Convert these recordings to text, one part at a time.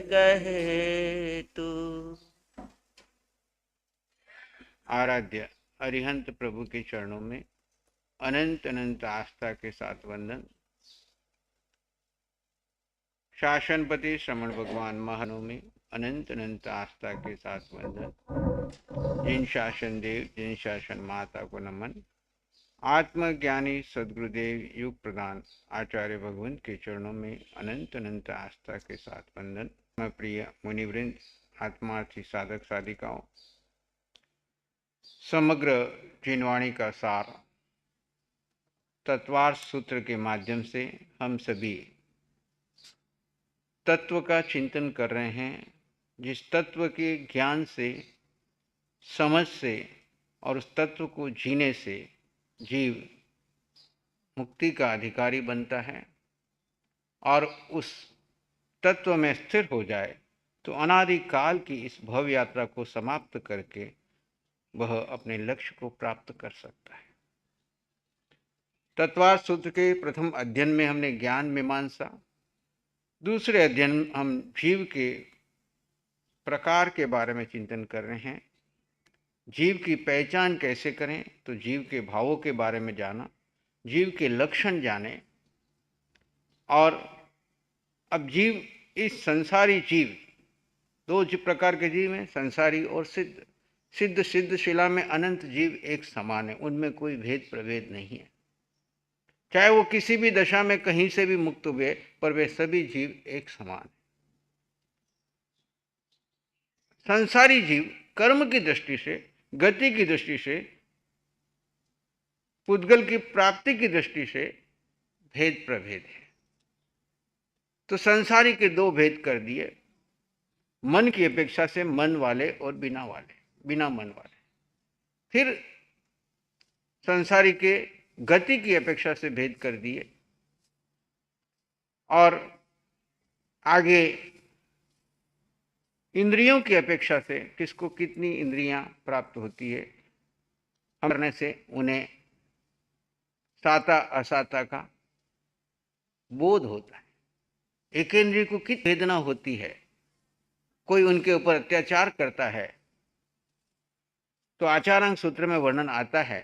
कहे तू। आराध्य अरिहंत प्रभु के चरणों में अनंत अनंत आस्था के साथ वंदन। शासनपति श्रमण भगवान महानों में अनंत अनंत आस्था के साथ वंदन। जिन शासन देव जिन शासन माता को नमन। आत्मज्ञानी सदगुरुदेव युग प्रदान आचार्य भगवंत के चरणों में अनंत अनंत आस्था के साथ वंदन। प्रिय मुनिवृंद, आत्मार्थी साधक साधिकाओं, समग्र जिनवाणी का सार तत्वार्थ सूत्र के माध्यम से हम सभी तत्व का चिंतन कर रहे हैं, जिस तत्व के ज्ञान से, समझ से और उस तत्व को जीने से जीव मुक्ति का अधिकारी बनता है और उस तत्व में स्थिर हो जाए तो अनादि काल की इस भव यात्रा को समाप्त करके वह अपने लक्ष्य को प्राप्त कर सकता है। तत्वार्थ सूत्र के प्रथम अध्ययन में हमने ज्ञान मीमांसा, दूसरे अध्ययन हम जीव के प्रकार के बारे में चिंतन कर रहे हैं। जीव की पहचान कैसे करें, तो जीव के भावों के बारे में जाना, जीव के लक्षण जाने। और अब जीव, इस संसारी जीव, दो प्रकार के जीव हैं, संसारी और सिद्ध। सिद्ध शिला में अनंत जीव एक समान है, उनमें कोई भेद प्रभेद नहीं है। चाहे वो किसी भी दशा में कहीं से भी मुक्त हुए, पर वे सभी जीव एक समान है। संसारी जीव कर्म की दृष्टि से, गति की दृष्टि से, पुद्गल की प्राप्ति की दृष्टि से भेद प्रभेद है। तो संसारी के दो भेद कर दिए, मन की अपेक्षा से मन वाले और बिना मन वाले। फिर संसारी के गति की अपेक्षा से भेद कर दिए और आगे इंद्रियों की अपेक्षा से किसको कितनी इंद्रियां प्राप्त होती है करने से उन्हें साता असाता का बोध होता है। एक इंद्रिय को कितनी वेदना होती है, कोई उनके ऊपर अत्याचार करता है, तो आचारांग सूत्र में वर्णन आता है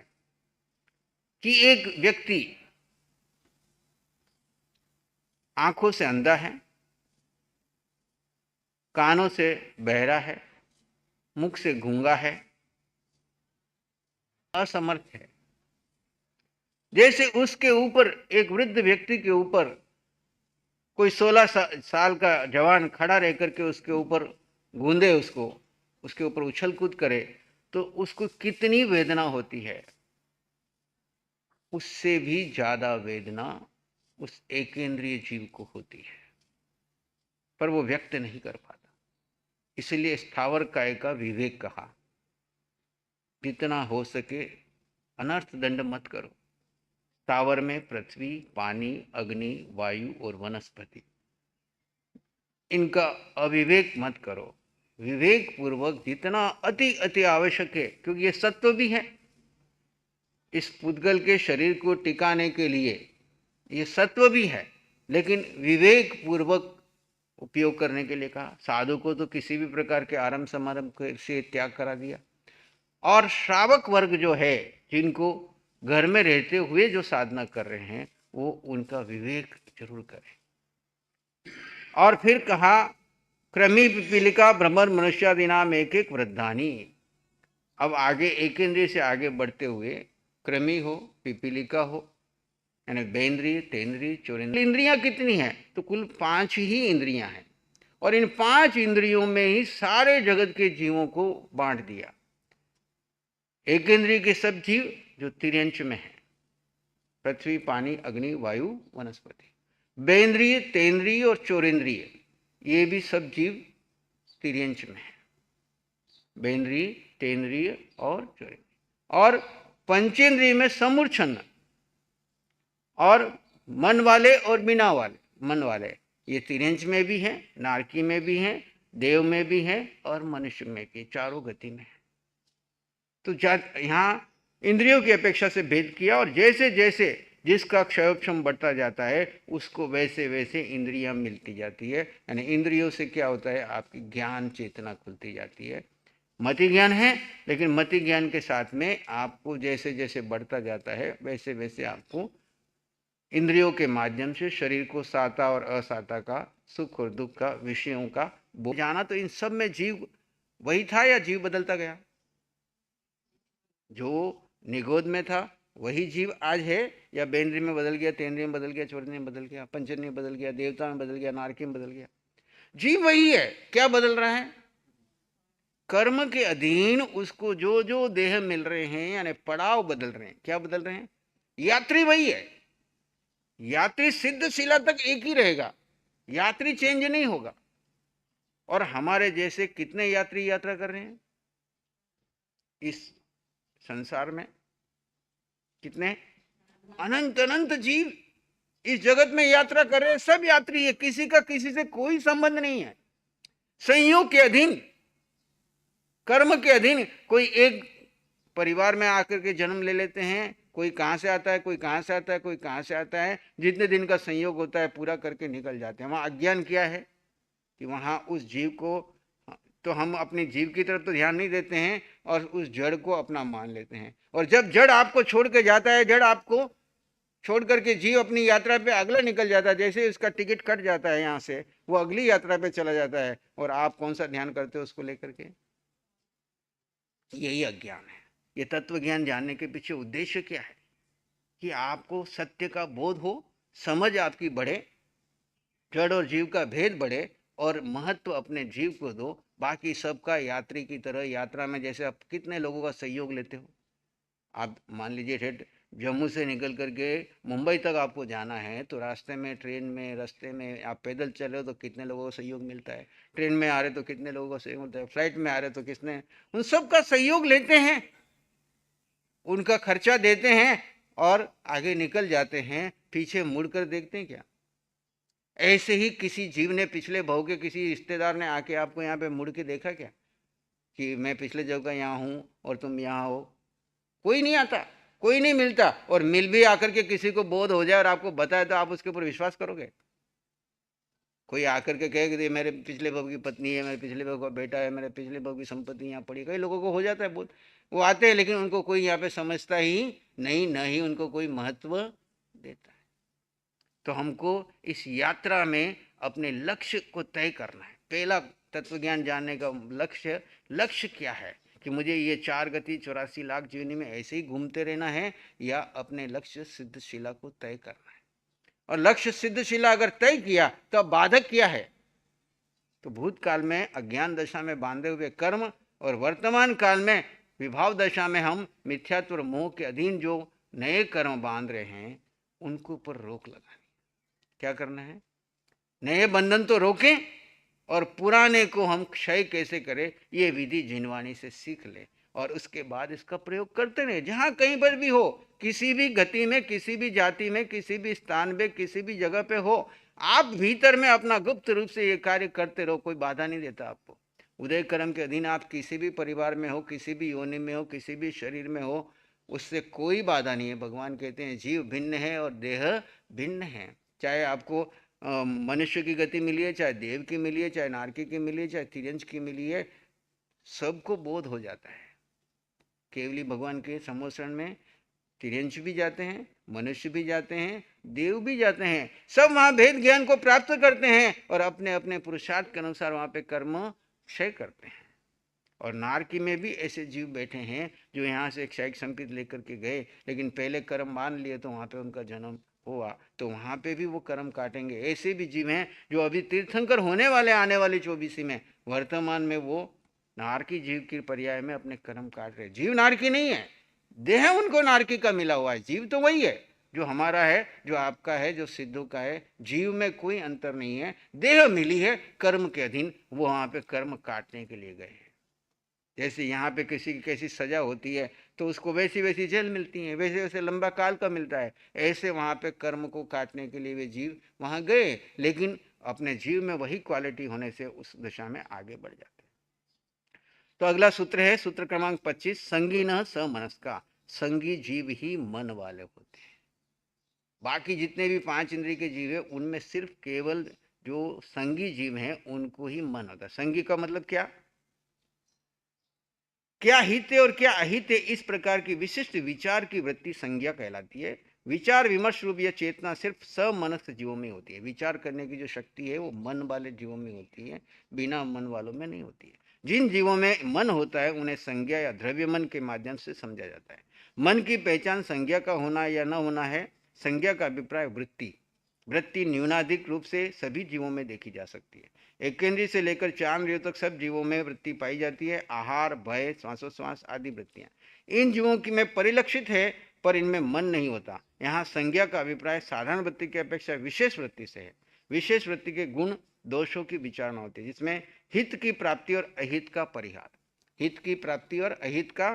कि एक व्यक्ति आंखों से अंधा है, कानों से बहरा है, मुख से गूंगा है, असमर्थ है। जैसे उसके ऊपर, एक वृद्ध व्यक्ति के ऊपर कोई 16 साल का जवान खड़ा रह करके उसके ऊपर गूंदे, उसके ऊपर उछल कूद करे, तो उसको कितनी वेदना होती है। उससे भी ज्यादा वेदना उस एकेंद्रिय जीव को होती है, पर वो व्यक्त नहीं कर पाता। इसलिए स्थावर काय का विवेक कहा, जितना हो सके अनर्थ दंड मत करो। स्थावर में पृथ्वी, पानी, अग्नि, वायु और वनस्पति, इनका अविवेक मत करो। विवेक पूर्वक जितना अति आवश्यक है, क्योंकि ये सत्व भी है। इस पुद्गल के शरीर को टिकाने के लिए ये सत्व भी है, लेकिन विवेक पूर्वक उपयोग करने के लिए कहा। साधु को तो किसी भी प्रकार के आरंभ समारंभ से त्याग करा दिया। और श्रावक वर्ग जो है, जिनको घर में रहते हुए जो साधना कर रहे हैं, वो उनका विवेक जरूर करें। और फिर कहा, क्रमी पिपीलिका भ्रमर मनुष्यादि नाम एक एक वृद्धानी। अब आगे एक इंद्रिय से आगे बढ़ते हुए क्रमी हो, पिपीलिका हो, यानी बेंद्रिय, तेंद्रिय, चौरेंद्रिय। इंद्रियां कितनी हैं? तो कुल 5 ही इंद्रियां हैं, और इन 5 इंद्रियों में ही सारे जगत के जीवों को बांट दिया। एक इंद्रिय के सब जीव जो तिर्यंच में है, पृथ्वी, पानी, अग्नि, वायु, वनस्पति। बेंद्रिय, तेंद्रिय और चौरेंद्रिय, ये भी सब जीव तिर्यंच में है। बेंद्रिय, तेंद्रिय और चौरेंद्रिय। और पंचेंद्रिय में समूर्छन्न, और मन वाले और बिना वाले। मन वाले ये तिर्यंच में भी है, नारकी में भी है, देव में भी है और मनुष्य में भी, चारों गति में है। तो यहाँ इंद्रियों की अपेक्षा से भेद किया, और जैसे जैसे जिसका क्षयोक्षम बढ़ता जाता है उसको वैसे वैसे इंद्रियां मिलती जाती है, यानी इंद्रियों से क्या होता है, आपकी ज्ञान चेतना खुलती जाती है। मति ज्ञान है, लेकिन मति ज्ञान के साथ में आपको जैसे जैसे बढ़ता जाता है वैसे वैसे आपको इंद्रियों के माध्यम से शरीर को साता और असाता का, सुख और दुख का, विषयों का जाना। तो इन सब में जीव वही था या जीव बदलता गया? जो निगोद में था वही जीव आज है, या बेंद्री में बदल गया, तेंद्री में बदल गया, चौरनी में बदल गया, पंचनी में बदल गया, देवता में बदल गया, नारकी में बदल गया? जीव वही है। क्या बदल रहा है? कर्म के अधीन उसको जो जो देह मिल रहे हैं, यानी पड़ाव बदल रहे हैं। क्या बदल रहे हैं? यात्री वही है। यात्री सिद्ध शिला तक एक ही रहेगा, यात्री चेंज नहीं होगा। और हमारे जैसे कितने यात्री यात्रा कर रहे हैं इस संसार में? कितने? अनंत अनंत जीव इस जगत में यात्रा कर रहे हैं। सब यात्री है, किसी का किसी से कोई संबंध नहीं है। संयोग के अधीन, कर्म के अधीन कोई एक परिवार में आकर के जन्म ले लेते हैं। कोई कहां से आता है, कोई कहां से आता है, कोई कहां से आता है। जितने दिन का संयोग होता है पूरा करके निकल जाते हैं। वहां अज्ञान क्या है कि वहां उस जीव को, तो हम अपनी जीव की तरफ तो ध्यान नहीं देते हैं और उस जड़ को अपना मान लेते हैं। और जब जड़ आपको छोड़ के जाता है, जड़ आपको छोड़ करके जीव अपनी यात्रा पे अगला निकल जाता है, जैसे उसका टिकट कट जाता है यहाँ से, वो अगली यात्रा पे चला जाता है। और आप कौन सा ध्यान करते हो उसको लेकर के? यही अज्ञान है। ये तत्व ज्ञान जानने के पीछे उद्देश्य क्या है कि आपको सत्य का बोध हो, समझ आपकी बढ़े, जड़ और जीव का भेद बढ़े और महत्व अपने जीव को दो। बाकी सबका यात्री की तरह यात्रा में, जैसे आप कितने लोगों का सहयोग लेते हो। आप मान लीजिए ठेठ जम्मू से निकल करके मुंबई तक आपको जाना है, तो रास्ते में, ट्रेन में, रास्ते में आप पैदल चल रहे हो तो कितने लोगों का सहयोग मिलता है। ट्रेन में आ रहे तो कितने लोगों का सहयोग मिलता है। फ्लाइट में आ रहे तो किसने, उन सब का सहयोग लेते हैं, उनका खर्चा देते हैं और आगे निकल जाते हैं। पीछे मुड़कर देखते हैं क्या? ऐसे ही किसी जीव ने, पिछले भाव के किसी रिश्तेदार ने आके आपको यहाँ पे मुड़ के देखा क्या कि मैं पिछले जगह यहाँ हूँ और तुम यहाँ हो? कोई नहीं आता, कोई नहीं मिलता। और मिल भी आकर के किसी को बोध हो जाए और आपको बताए तो आप उसके ऊपर विश्वास करोगे? कोई आकर के कहे कि मेरे पिछले भव की पत्नी है, मेरे पिछले भव का बेटा है, मेरे पिछले भव की संपत्ति यहाँ पड़ी। कई लोगों को हो जाता है बोध, वो आते हैं, लेकिन उनको कोई यहाँ पे समझता ही नहीं, न ही उनको कोई महत्व देता है। तो हमको इस यात्रा में अपने लक्ष्य को तय करना है। पहला तत्व ज्ञान जानने का लक्ष्य क्या है कि मुझे ये 4 गति 84 लाख जीवनी में ऐसे ही घूमते रहना है, या अपने लक्ष्य सिद्धशिला को तय करना है। और लक्ष्य सिद्धशिला अगर तय किया तो अब बाधक क्या है? तो भूतकाल में अज्ञान दशा में बांधे हुए कर्म, और वर्तमान काल में विभाव दशा में हम मिथ्यात्व और मोह के अधीन जो नए कर्म बांध रहे हैं, उनको पर रोक लगानी। क्या करना है? नए बंधन तो रोकें और पुराने को हम क्षय कैसे करें, ये विधि जिनवाणी से सीख ले और उसके बाद इसका प्रयोग करते रहे। जहां कहीं पर भी हो, किसी भी गति में, किसी भी जाति में, किसी भी स्थान में, किसी भी जगह पे हो, आप भीतर में अपना गुप्त रूप से ये कार्य करते रहो। कोई बाधा नहीं देता आपको। उदय कर्म के अधीन आप किसी भी परिवार में हो, किसी भी योनि में हो, किसी भी शरीर में हो, उससे कोई बाधा नहीं है। भगवान कहते हैं जीव भिन्न है और देह भिन्न है। चाहे आपको मनुष्य की गति मिली है, चाहे देव की मिली है, चाहे नारकी की मिली है, चाहे तिर्यंश की मिली है, सबको बोध हो जाता है। केवली भगवान के समोषण में तिर्यंश भी जाते हैं, मनुष्य भी जाते हैं, देव भी जाते हैं। सब वहां भेद ज्ञान को प्राप्त करते हैं और अपने अपने पुरुषार्थ के अनुसार वहां पे कर्म क्षय करते हैं। और नारकी में भी ऐसे जीव बैठे हैं जो यहाँ से क्षयिक संपित लेकर के गए, लेकिन पहले कर्म मान लिए तो वहां पे उनका जन्म हुआ, तो वहां पे भी वो कर्म काटेंगे। ऐसे भी जीव हैं जो अभी तीर्थंकर होने वाले, आने वाली 24 में, वर्तमान में वो नारकी जीव की पर्याय में अपने कर्म काट रहे। जीव नारकी नहीं है, देह उनको नारकी का मिला हुआ है। जीव तो वही है जो हमारा है, जो आपका है, जो सिद्धों का है। जीव में कोई अंतर नहीं है। देह मिली है कर्म के अधीन, वो वहां पे कर्म काटने के लिए गए हैं। जैसे यहाँ पे किसी की कैसी सजा होती है तो उसको वैसी वैसी जेल मिलती है, वैसे वैसे लंबा काल का मिलता है। ऐसे वहाँ पे कर्म को काटने के लिए वे जीव वहाँ गए, लेकिन अपने जीव में वही क्वालिटी होने से उस दिशा में आगे बढ़ जाते हैं। तो अगला सूत्र है सूत्र क्रमांक 25, संगी न समनस्का। संगी जीव ही मन वाले होते हैं। बाकी जितने भी 5 इंद्रिय के जीव है उनमें सिर्फ केवल जो संगी जीव हैं उनको ही मन होता है। संगी का मतलब क्या क्या हित है और क्या अहित है, इस प्रकार की विशिष्ट विचार की वृत्ति संज्ञा कहलाती है। विचार विमर्श रूप यह चेतना सिर्फ समनस्क जीवों में होती है। विचार करने की जो शक्ति है वो मन वाले जीवों में होती है, बिना मन वालों में नहीं होती है। जिन जीवों में मन होता है उन्हें संज्ञा या द्रव्य मन के माध्यम से समझा जाता है। मन की पहचान संज्ञा का होना या न होना है। संज्ञा का अभिप्राय वृत्ति। वृत्ति न्यूनाधिक रूप से सभी जीवों में देखी जा सकती है। एकेंद्रीय से लेकर 4 इंद्रियों तक सब जीवों में वृत्ति पाई जाती है। आहार, भय, श्वासोश्वास आदि वृत्तियां इन जीवों की में परिलक्षित है, पर इनमें मन नहीं होता। यहाँ संज्ञा का अभिप्राय साधारण वृत्ति की अपेक्षा विशेष वृत्ति से है। विशेष वृत्ति के गुण दोषों की विचारणा होती है, जिसमें हित की प्राप्ति और अहित का परिहार, हित की प्राप्ति और अहित का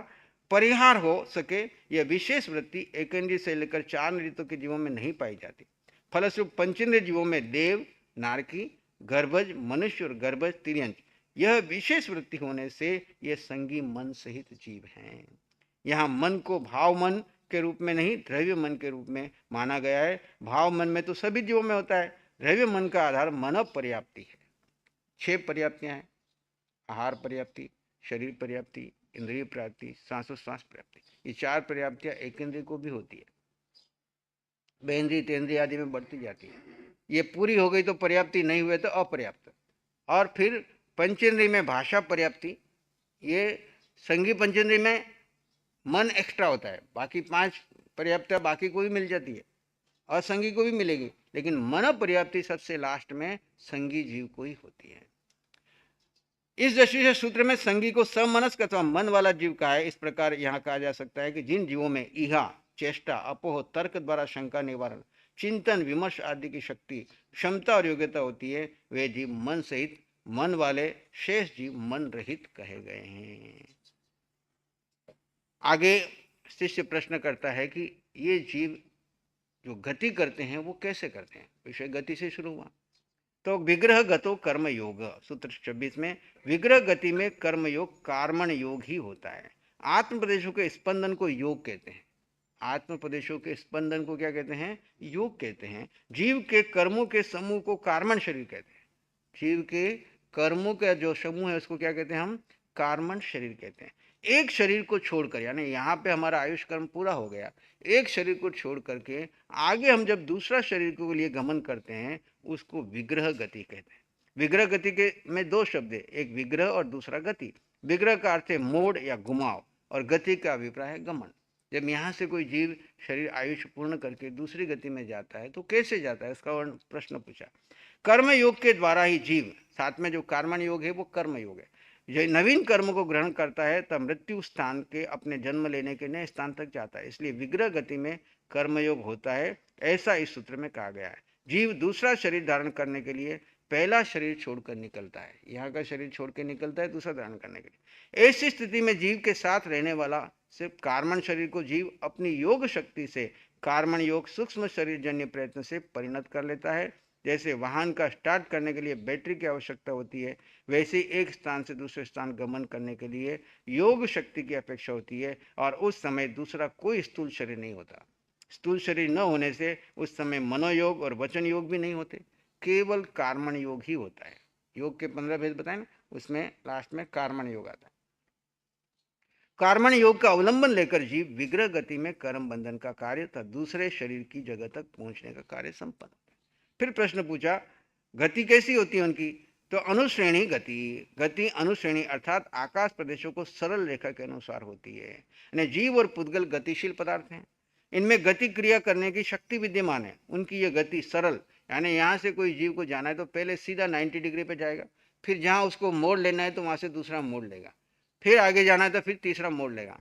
परिहार हो सके, यह विशेष वृत्ति एकेंद्रीय से लेकर 4 इंद्रियों के जीवों में नहीं पाई जाती। फलस्वरूप पंचेंद्रिय जीवों में देव, नारकी, गर्भज, मनुष्य और गर्भज, तिर्यंच यह विशेष वृत्ति होने से यह संगी मन सहित जीव हैं। यहाँ मन को भाव मन के रूप में नहीं, द्रव्य मन के रूप में माना गया है। भाव मन में तो सभी जीवों में होता है। द्रव्य मन का आधार मन पर्याप्ति है। 6 पर्याप्तियां हैं: आहार पर्याप्ति, शरीर पर्याप्ति, इंद्रिय प्राप्ति, श्वासोश्वास प्राप्ति। ये 4 पर्याप्तियां एक इंद्रिय को भी होती है, बेंद्रिय, तेंद्रिय आदि में बढ़ती जाती है। ये पूरी हो गई तो पर्याप्ति, नहीं हुए तो अपर्याप्त। और फिर पंचेंद्रिय में भाषा पर्याप्ति, ये संगी पंचेंद्रिय में मन एक्स्ट्रा होता है। बाकी 5 पर्याप्तियां बाकी को भी मिल जाती है और संगी को भी मिलेगी, लेकिन मन पर्याप्ति सबसे लास्ट में संगी जीव को ही होती है। इस दृष्टि से सूत्र में संगी को समनस्क अथवा मन वाला जीव कहा है। इस प्रकार यहाँ कहा जा सकता है कि जिन जीवों में इहा, चेष्टा, अपोह, तर्क द्वारा शंका निवारण, चिंतन, विमर्श आदि की शक्ति, क्षमता और योग्यता होती है, वे जीव मन सहित मन वाले, शेष जीव मन रहित कहे गए हैं। आगे शिष्य प्रश्न करता है कि ये जीव जो गति करते हैं वो कैसे करते हैं। विषय गति से शुरू हुआ तो विग्रह गतो कर्म योग, सूत्र 26 में विग्रह गति में कर्म योग कार्मण योग ही होता है। आत्म प्रदेशों के स्पंदन को योग कहते हैं। आत्म प्रदेशों के स्पंदन को क्या कहते हैं? योग कहते हैं। जीव के कर्मों के समूह को कार्मण शरीर कहते हैं। जीव के कर्मों का जो समूह है उसको क्या कहते हैं? हम कार्मण शरीर कहते हैं। एक शरीर को छोड़कर, यानी यहाँ पे हमारा आयुष कर्म पूरा हो गया, एक शरीर को छोड़ करके आगे हम जब दूसरा शरीर के लिए गमन करते हैं उसको विग्रह गति कहते हैं। विग्रह गति के में 2 शब्द है, एक विग्रह और दूसरा गति। विग्रह का अर्थ है मोड़ या घुमाव और गति का अभिप्राय है गमन। जब यहाँ से कोई जीव शरीर आयुष पूर्ण करके दूसरी गति में जाता है तो कैसे जाता है, इसका प्रश्न पूछा। कर्म योग के द्वारा ही जीव, साथ में जो कर्मण योग है वो कर्म योग है, जो नवीन कर्म को ग्रहण करता है तब मृत्यु स्थान के अपने जन्म लेने के नए स्थान तक जाता है। इसलिए विग्रह गति में कर्मयोग होता है, ऐसा इस सूत्र में कहा गया है। जीव दूसरा शरीर धारण करने के लिए पहला शरीर छोड़कर निकलता है। यहाँ का शरीर छोड़ के निकलता है दूसरा धारण करने के लिए। ऐसी स्थिति में जीव के साथ रहने वाला सिर्फ कार्मण शरीर को जीव अपनी योग शक्ति से कार्मण योग सूक्ष्म शरीर जन्य प्रयत्न से परिणत कर लेता है। जैसे वाहन का स्टार्ट करने के लिए बैटरी की आवश्यकता होती है, वैसे ही एक स्थान से दूसरे स्थान गमन करने के लिए योग शक्ति की अपेक्षा होती है। और उस समय दूसरा कोई स्थूल शरीर नहीं होता। स्थूल शरीर न होने से उस समय मनोयोग और वचन योग भी नहीं होते, केवल कार्मण योग ही होता है। योग के 15 भेद बताए ना, उसमें लास्ट में कार्मण योग आता है। कार्मण योग का अवलंबन लेकर जीव विग्रह गति में कर्म बंधन का कार्य तथा दूसरे शरीर की जगह तक पहुंचने का कार्य संपन्न। फिर प्रश्न पूछा गति कैसी होती है उनकी, तो अनुश्रेणी गति। गति अनुश्रेणी अर्थात आकाश प्रदेशों को सरल रेखा के अनुसार होती है। यानी जीव और पुद्गल गतिशील पदार्थ हैं, इनमें गति क्रिया करने की शक्ति विद्यमान है। उनकी यह गति सरल, यानी यहाँ से कोई जीव को जाना है तो पहले सीधा 90 डिग्री पे जाएगा, फिर जहाँ उसको मोड़ लेना है तो वहाँ से दूसरा मोड़ लेगा, फिर आगे जाना है तो फिर तीसरा मोड़ लेगा।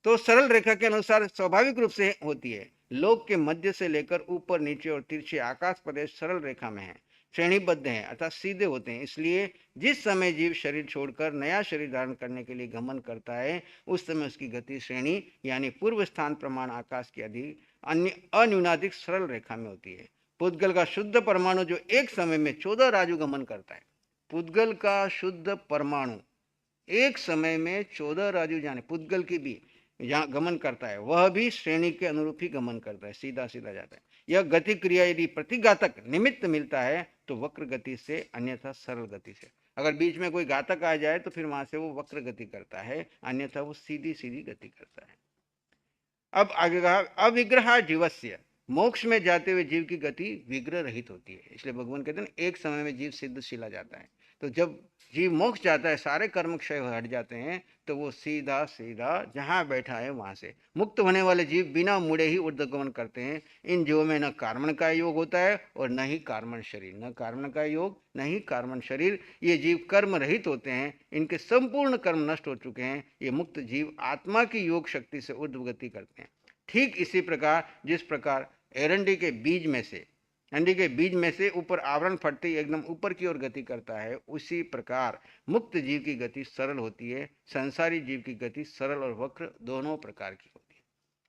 तो सरल रेखा के अनुसार स्वाभाविक रूप से होती है। लोक के मध्य से लेकर ऊपर नीचे और तिरछे आकाश प्रदेश सरल रेखा में है, श्रेणीबद्ध हैं अर्थात सीधे होते हैं। इसलिए जिस समय जीव शरीर छोड़कर नया शरीर धारण करने के लिए गमन करता है उस समय उसकी गति श्रेणी यानी पूर्व स्थान प्रमाण आकाश की अधिक अन्य अन्यूनाधिक सरल रेखा में होती है। पुद्गल का शुद्ध परमाणु जो एक समय में 14 राजु गमन करता है, पुद्गल का शुद्ध परमाणु एक समय में 14 राजु जाने पुद्गल की भी जहाँ गमन करता है, वह भी श्रेणी के अनुरूप ही गमन करता है, सीधा सीधा जाता है। यह गति क्रिया यदि प्रतिघातक निमित्त मिलता है तो वक्र गति से, अन्यथा सरल गति से। अगर बीच में कोई घातक आ जाए तो फिर वहां से वो वक्र गति करता है, अन्यथा वो सीधी सीधी गति करता है। अब आगे कहा अविग्रह जीवस्य, मोक्ष में जाते हुए जीव की गति विग्रह रहित होती है। इसलिए भगवान कहते हैं एक समय में जीव सिद्धशीला जाता है। तो जब जीव मोक्ष जाता है, सारे कर्म क्षय हट जाते हैं, तो वो सीधा सीधा जहां बैठा है वहां से मुक्त होने वाले जीव बिना मुड़े ही ऊर्ध्वगमन करते हैं। इन जीवों में न कार्मण का योग होता है और न ही कार्मण शरीर, न कार्मण का योग न ही कार्मण शरीर। ये जीव कर्म रहित होते हैं, इनके संपूर्ण कर्म नष्ट हो चुके हैं। ये मुक्त जीव आत्मा की योग शक्ति से ऊर्ध्व गति करते हैं। ठीक इसी प्रकार जिस प्रकार एरंडी के बीज में से, अंडी के बीज में से ऊपर आवरण फटते ही एकदम ऊपर की ओर गति करता है, उसी प्रकार मुक्त जीव की गति सरल होती है। संसारी जीव की गति सरल और वक्र दोनों प्रकार की होती है।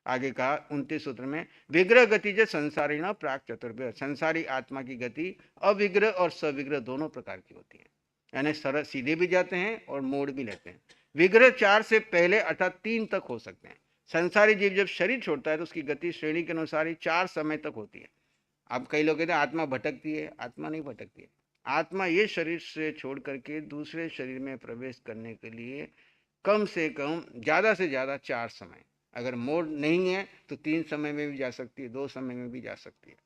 आगे कहा 29 सूत्र में, विग्रह गति जो संसारी न प्राक चतुर्भ्य, संसारी आत्मा की गति अविग्रह और सविग्रह दोनों प्रकार की होती है। यानी सरल सीधे भी जाते हैं और मोड़ भी लेते हैं। विग्रह 4 से पहले अर्थात 3 तक हो सकते हैं। संसारी जीव जब शरीर छोड़ता है तो उसकी गति श्रेणी के अनुसार ही 4 समय तक होती है। अब कई लोग कहते हैं आत्मा भटकती है, आत्मा नहीं भटकती है। आत्मा ये शरीर से छोड़ करके दूसरे शरीर में प्रवेश करने के लिए कम से कम ज़्यादा से ज़्यादा 4 समय, अगर मोड़ नहीं है तो 3 समय में भी जा सकती है, 2 समय में भी जा सकती है।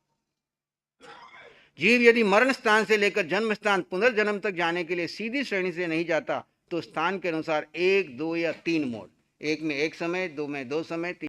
जीव यदि मरण स्थान से लेकर जन्म स्थान पुनर्जन्म तक जाने के लिए सीधी श्रेणी से नहीं जाता तो स्थान के अनुसार 1, 2 या 3 मोड़, 1 में 1 समय, 2 में 2 समय,